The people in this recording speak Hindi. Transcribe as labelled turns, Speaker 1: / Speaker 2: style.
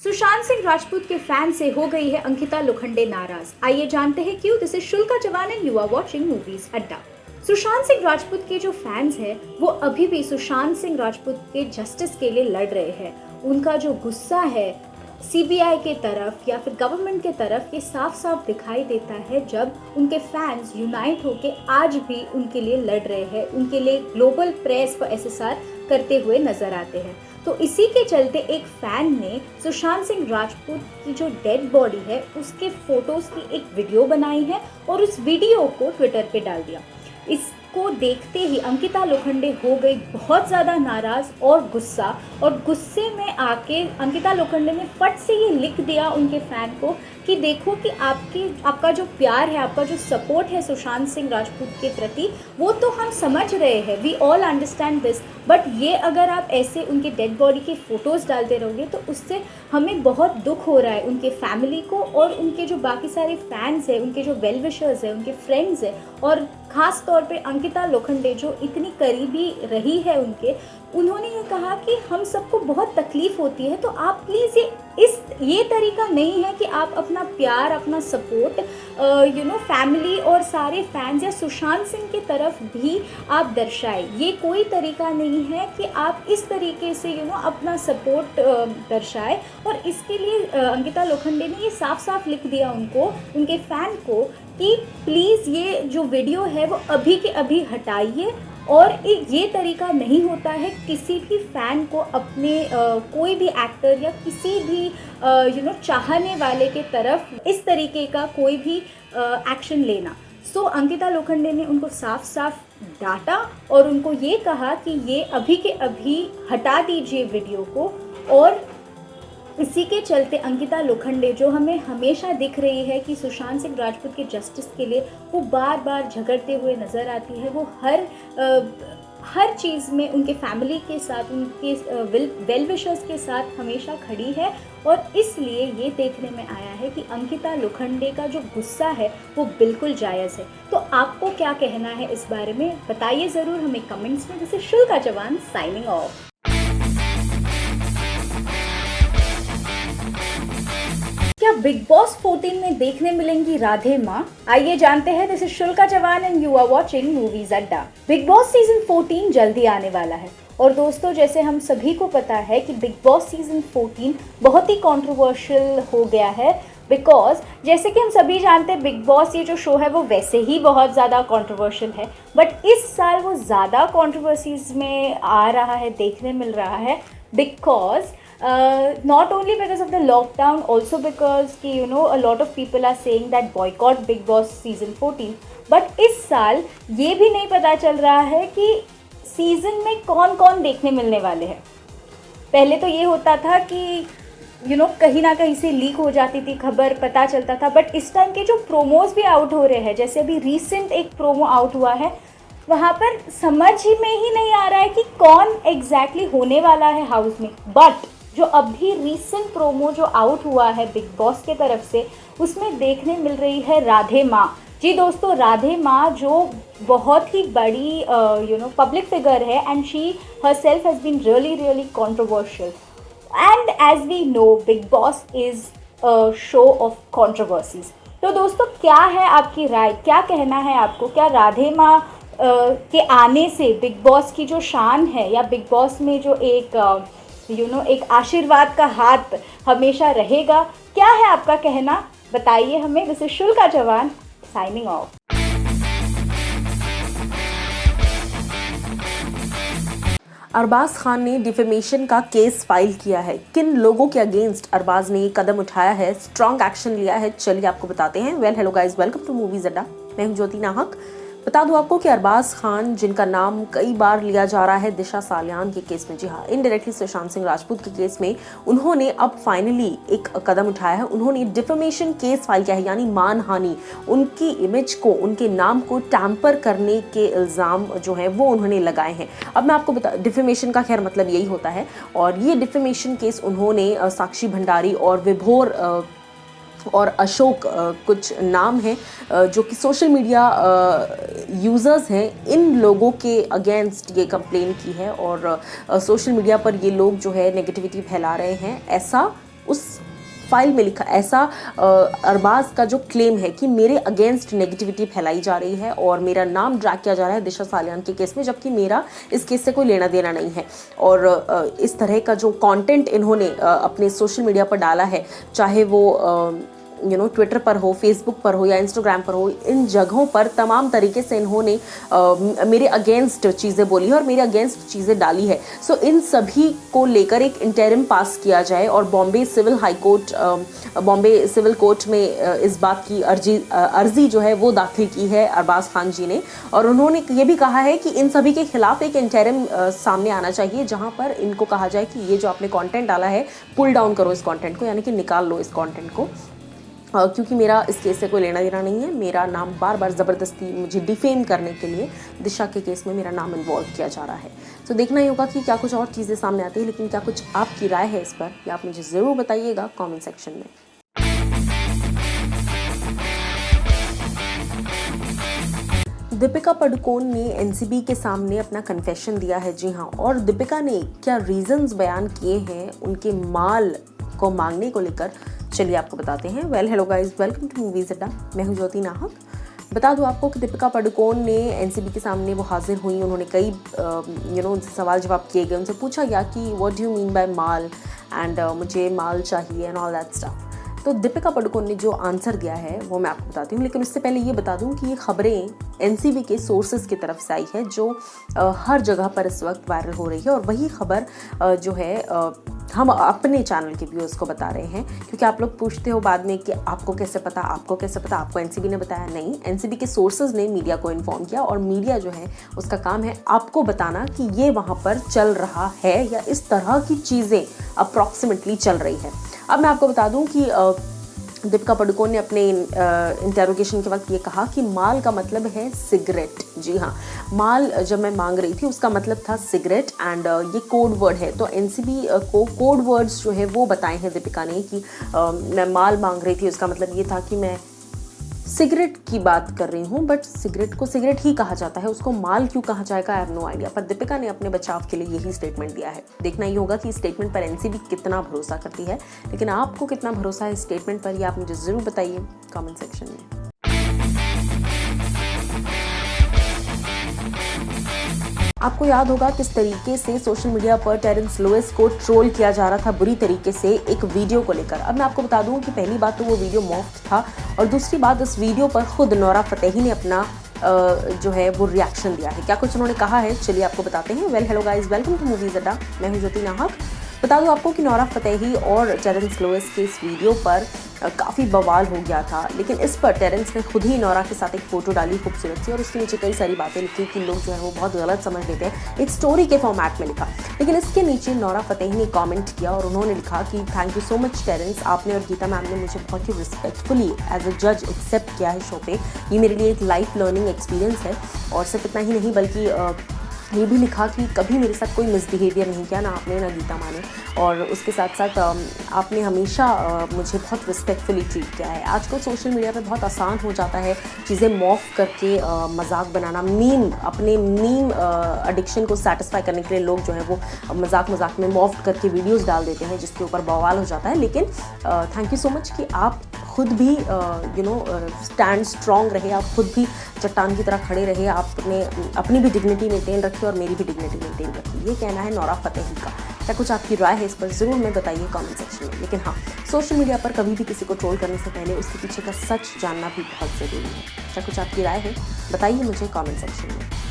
Speaker 1: सुशांत सिंह राजपूत के फैन से हो गई है अंकिता लोखंडे नाराज। आइए जानते हैं क्यों। This is Shulka Jawan and you are watching movies Adda. Sushant Singh Rajput के जो फैंस हैं वो अभी भी सुशांत सिंह राजपूत के जस्टिस के लिए लड़ रहे हैं। उनका जो गुस्सा है सीबीआई के तरफ या फिर गवर्नमेंट के तरफ ये साफ साफ दिखाई देता है जब उनके फैंस यूनाइट होकर आज भी उनके लिए लड़ रहे हैं, उनके लिए ग्लोबल प्रेस फॉर एसएसआर करते हुए नजर आते हैं। तो इसी के चलते एक फैन ने सुशांत सिंह राजपूत की जो डेड बॉडी है उसके फोटोज की एक वीडियो बनाई है और उस वीडियो को ट्विटर पे डाल दिया। इसको देखते ही अंकिता लोखंडे हो गई बहुत ज़्यादा नाराज़ और गुस्सा, और गुस्से में आके अंकिता लोखंडे ने फट से ये लिख दिया उनके फ़ैन को कि देखो कि आपका जो प्यार है, आपका जो सपोर्ट है सुशांत सिंह राजपूत के प्रति, वो तो हम समझ रहे हैं, we all understand this, but ये अगर आप ऐसे उनके डेड बॉडी के फ़ोटोज़ डालते रहोगे तो उससे हमें बहुत दुख हो रहा है उनके फैमिली को और उनके जो बाकी सारे फैंस हैं, उनके जो वेल विशर्स हैं, उनके फ्रेंड्स हैं, और ख़ास तौर पे अंकिता लोखंडे जो इतनी करीबी रही है उनके, उन्होंने ये कहा कि हम सबको बहुत तकलीफ़ होती है, तो आप प्लीज़ ये तरीका नहीं है कि आप अपना प्यार, अपना सपोर्ट फैमिली और सारे फैंस या सुशांत सिंह की तरफ भी आप दर्शाएं। ये कोई तरीका नहीं है कि आप इस तरीके से अपना सपोर्ट दर्शाएं। और इसके लिए अंकिता लोखंडे ने ये साफ साफ लिख दिया उनके फ़ैन को कि प्लीज़ ये जो वीडियो है वो अभी के अभी हटाइए, और ये तरीका नहीं होता है किसी भी फ़ैन को अपने कोई भी एक्टर या किसी भी चाहने वाले के तरफ इस तरीके का कोई भी एक्शन लेना। सो अंकिता लोखंडे ने उनको साफ साफ डांटा और उनको ये कहा कि ये अभी के अभी हटा दीजिए वीडियो को। और इसी के चलते अंकिता लोखंडे जो हमें हमेशा दिख रही है कि सुशांत सिंह राजपूत के जस्टिस के लिए वो बार बार झगड़ते हुए नज़र आती है, वो हर चीज़ में उनके फैमिली के साथ, उनके वेल विशर्स के साथ हमेशा खड़ी है। और इसलिए ये देखने में आया है कि अंकिता लोखंडे का जो गुस्सा है वो बिल्कुल जायज़ है। तो आपको क्या कहना है इस बारे में, बताइए ज़रूर हमें कमेंट्स में। दिस इज शुल्का जवान साइनिंग ऑफ। क्या बिग बॉस 14 में देखने मिलेंगी राधे माँ? आइए जानते हैं। This is Shulka Jawan and you are watching movies Adda. Bigg Boss season 14 जल्दी आने वाला है और दोस्तों जैसे हम सभी को पता है कि बिग बॉस सीजन 14 बहुत ही कंट्रोवर्शियल हो गया है, बिकॉज जैसे कि हम सभी जानते हैं बिग बॉस ये जो शो है वो वैसे ही बहुत ज़्यादा कंट्रोवर्शियल है, बट इस साल वो ज़्यादा कंट्रोवर्सीज में आ रहा है, देखने मिल रहा है, because not only because of the lockdown, also because कि a lot of people are saying that boycott Big Boss season 14, but इस साल ये भी नहीं पता चल रहा है कि सीज़न में कौन कौन देखने मिलने वाले हैं। पहले तो ये होता था कि कहीं ना कहीं से लीक हो जाती थी खबर, पता चलता था, बट इस टाइम के जो प्रोमोज भी आउट हो रहे हैं, जैसे अभी रिसेंट एक प्रोमो आउट हुआ है, वहाँ पर समझ ही में ही नहीं आ रहा है कि कौन एग्जैक्टली होने वाला है हाउस में। बट जो अभी रीसेंट प्रोमो जो आउट हुआ है बिग बॉस के तरफ से, उसमें देखने मिल रही है राधे माँ। जी दोस्तों, राधे माँ जो बहुत ही बड़ी पब्लिक फिगर है and she herself has been really controversial, and as we know Bigg Boss is a show of controversies. तो दोस्तों क्या है आपकी राय, क्या कहना है आपको? क्या राधे माँ के आने से बिग बॉस की जो शान है या बिग बॉस में जो एक आशीर्वाद का हाथ हमेशा रहेगा? क्या है आपका कहना, बताइए हमें। दिस इज शुल्का जवान साइनिंग ऑफ।
Speaker 2: अरबाज खान ने डिफेमेशन का केस फाइल किया है। किन लोगों के अगेंस्ट अरबाज ने ये कदम उठाया है, स्ट्रॉन्ग एक्शन लिया है, चलिए आपको बताते हैं। Hello guys, welcome to movies Adda. मैं हूं ज्योति नाहक। बता दूं आपको कि अरबाज खान, जिनका नाम कई बार लिया जा रहा है दिशा सालियान के केस में, जी हाँ, इनडायरेक्टली सुशांत सिंह राजपूत के केस में, उन्होंने अब फाइनली एक कदम उठाया है। उन्होंने डिफेमेशन केस फाइल किया है, यानी मानहानि, उनकी इमेज को, उनके नाम को टैम्पर करने के इल्ज़ाम जो है वो उन्होंने लगाए हैं। अब मैं आपको बता, डिफेमेशन का खैर मतलब यही होता है, और ये डिफेमेशन केस उन्होंने साक्षी भंडारी और विभोर और अशोक कुछ नाम हैं जो कि सोशल मीडिया यूज़र्स हैं, इन लोगों के अगेंस्ट ये कंप्लेन की है और सोशल मीडिया पर ये लोग जो है नेगेटिविटी फैला रहे हैं, ऐसा उस फाइल में लिखा ऐसा अरबाज का जो क्लेम है कि मेरे अगेंस्ट नेगेटिविटी फैलाई जा रही है और मेरा नाम ड्रैग किया जा रहा है दिशा सालियान के केस में, जबकि मेरा इस केस से कोई लेना देना नहीं है। और इस तरह का जो कंटेंट इन्होंने अपने सोशल मीडिया पर डाला है, चाहे वो ट्विटर पर हो, फेसबुक पर हो या इंस्टाग्राम पर हो, इन जगहों पर तमाम तरीके से इन्होंने मेरे अगेंस्ट चीज़ें बोली है और मेरे अगेंस्ट चीज़ें डाली है। सो इन सभी को लेकर एक इंटरिम पास किया जाए और बॉम्बे सिविल कोर्ट में इस बात की अर्जी जो है वो दाखिल की है अरबाज खान जी ने। और उन्होंने ये भी कहा है कि इन सभी के खिलाफ एक इंटरिम सामने आना चाहिए, जहाँ पर इनको कहा जाए कि ये जो आपने कंटेंट डाला है पुल डाउन करो इस कंटेंट को, यानी कि निकाल लो इस कंटेंट को, क्योंकि मेरा इस केस से कोई लेना देना नहीं है। मेरा नाम बार बार ज़बरदस्ती मुझे डिफेम करने के लिए दिशा के केस में मेरा नाम इन्वॉल्व किया जा रहा है। तो देखना ही होगा कि क्या कुछ और चीज़ें सामने आती है, लेकिन क्या कुछ आपकी राय है इस पर, या आप मुझे ज़रूर बताइएगा कमेंट सेक्शन में। दीपिका पादुकोण ने एनसीबी के सामने अपना कन्फेशन दिया है, जी हाँ। और दीपिका ने क्या रीजंस बयान किए हैं उनके माल को मांगने को लेकर, चलिए आपको बताते हैं। Hello guys, welcome to movies Adda. मैं हूं ज्योति नाहक। बता दूं आपको कि दीपिका पादुकोण ने एनसीबी के सामने वो हाजिर हुई। उन्होंने कई उनसे सवाल जवाब किए गए। उनसे पूछा गया कि what do you mean by mall, and मुझे माल चाहिए एंड ऑल दैट स्टफ। तो दीपिका पादुकोण ने जो आंसर दिया है वो मैं आपको बताती हूँ, लेकिन उससे पहले ये बता दूँ कि ये खबरें एनसीबी के सोर्सेज की तरफ से आई है, जो हर जगह पर इस वक्त वायरल हो रही है। और वही खबर जो है हम अपने चैनल के व्यूअर्स को बता रहे हैं, क्योंकि आप लोग पूछते हो बाद में कि आपको कैसे पता, आपको एनसीबी ने बताया। नहीं, एनसीबी के सोर्सेज ने मीडिया को इन्फॉर्म किया, और मीडिया जो है उसका काम है आपको बताना कि ये वहाँ पर चल रहा है या इस तरह की चीज़ें अप्रॉक्सीमेटली चल रही है। अब मैं आपको बता दूं कि दीपिका पादुकोण ने अपने इंटेरोगेशन के वक्त ये कहा कि माल का मतलब है सिगरेट। जी हाँ, माल जब मैं मांग रही थी उसका मतलब था सिगरेट, एंड ये कोड वर्ड है। तो एनसीबी को कोड वर्ड्स जो है वो बताए हैं दीपिका ने कि मैं माल मांग रही थी, उसका मतलब ये था कि मैं सिगरेट की बात कर रही हूँ, बट सिगरेट को सिगरेट ही कहा जाता है, उसको माल क्यों कहा जाएगा, आई हैव नो आइडिया। पर दीपिका ने अपने बचाव के लिए यही स्टेटमेंट दिया है। देखना ही होगा कि इस स्टेटमेंट पर एनसीबी कितना भरोसा करती है, लेकिन आपको कितना भरोसा है इस स्टेटमेंट पर, ये आप मुझे ज़रूर बताइए कमेंट सेक्शन में। आपको याद होगा किस तरीके से सोशल मीडिया पर टेरेंस लुइस को ट्रोल किया जा रहा था बुरी तरीके से एक वीडियो को लेकर। अब मैं आपको बता दूं कि पहली बात तो वो वीडियो मॉफ्ड था, और दूसरी बात इस वीडियो पर खुद नोरा फतेही ने अपना जो है वो रिएक्शन दिया है। क्या कुछ उन्होंने कहा है, चलिए आपको बताते हैं। Hello guys, welcome to movies Adda. मैं हूं ज्योति नाहक। बता दूं आपको कि नोरा फतेही और टेरेंस लुइस के इस वीडियो पर काफ़ी बवाल हो गया था, लेकिन इस पर टेरेंस ने खुद ही नोरा के साथ एक फ़ोटो डाली खूबसूरत सी, और उसके नीचे कई सारी बातें लिखी कि लोग जो है वो बहुत गलत समझ लेते हैं, एक स्टोरी के फॉर्मेट में लिखा। लेकिन इसके नीचे नोरा फतेही ने कमेंट किया और उन्होंने लिखा कि thank you so much Terence, आपने और गीता मैम ने मुझे बहुत ही रिस्पेक्टफुली एज अ जज एक्सेप्ट किया है शो पे। ये मेरे लिए एक लाइफ लर्निंग एक्सपीरियंस है। और सिर्फ इतना ही नहीं, बल्कि ये भी लिखा कि कभी मेरे साथ कोई मिसबिहेवियर नहीं किया, ना आपने ना गीता माँ ने, और उसके साथ साथ आपने हमेशा मुझे बहुत रिस्पेक्टफुली ट्रीट किया है। आजकल सोशल मीडिया पे बहुत आसान हो जाता है चीज़ें मॉफ करके मजाक बनाना, अपने मीम एडिक्शन को सेटिस्फाई करने के लिए लोग जो है वो मजाक में मॉफ करके वीडियोस डाल देते हैं, जिसके ऊपर बवाल हो जाता है। लेकिन थैंक यू सो मच कि आप खुद भी स्टैंड स्ट्रॉन्ग रहे, आप खुद भी चट्टान की तरह खड़े रहे, आपने अपनी भी डिग्निटी मेंटेन रखी और मेरी भी डिग्निटी मेंटेन रखी। ये कहना है नोरा फतेही का। क्या कुछ आपकी राय है इस पर, ज़रूर मैं बताइए कमेंट सेक्शन में। लेकिन हाँ, सोशल मीडिया पर कभी भी किसी को ट्रोल करने से पहले उसके पीछे का सच जानना भी बहुत ज़रूरी है। क्या कुछ आपकी राय है, बताइए मुझे कमेंट सेक्शन में।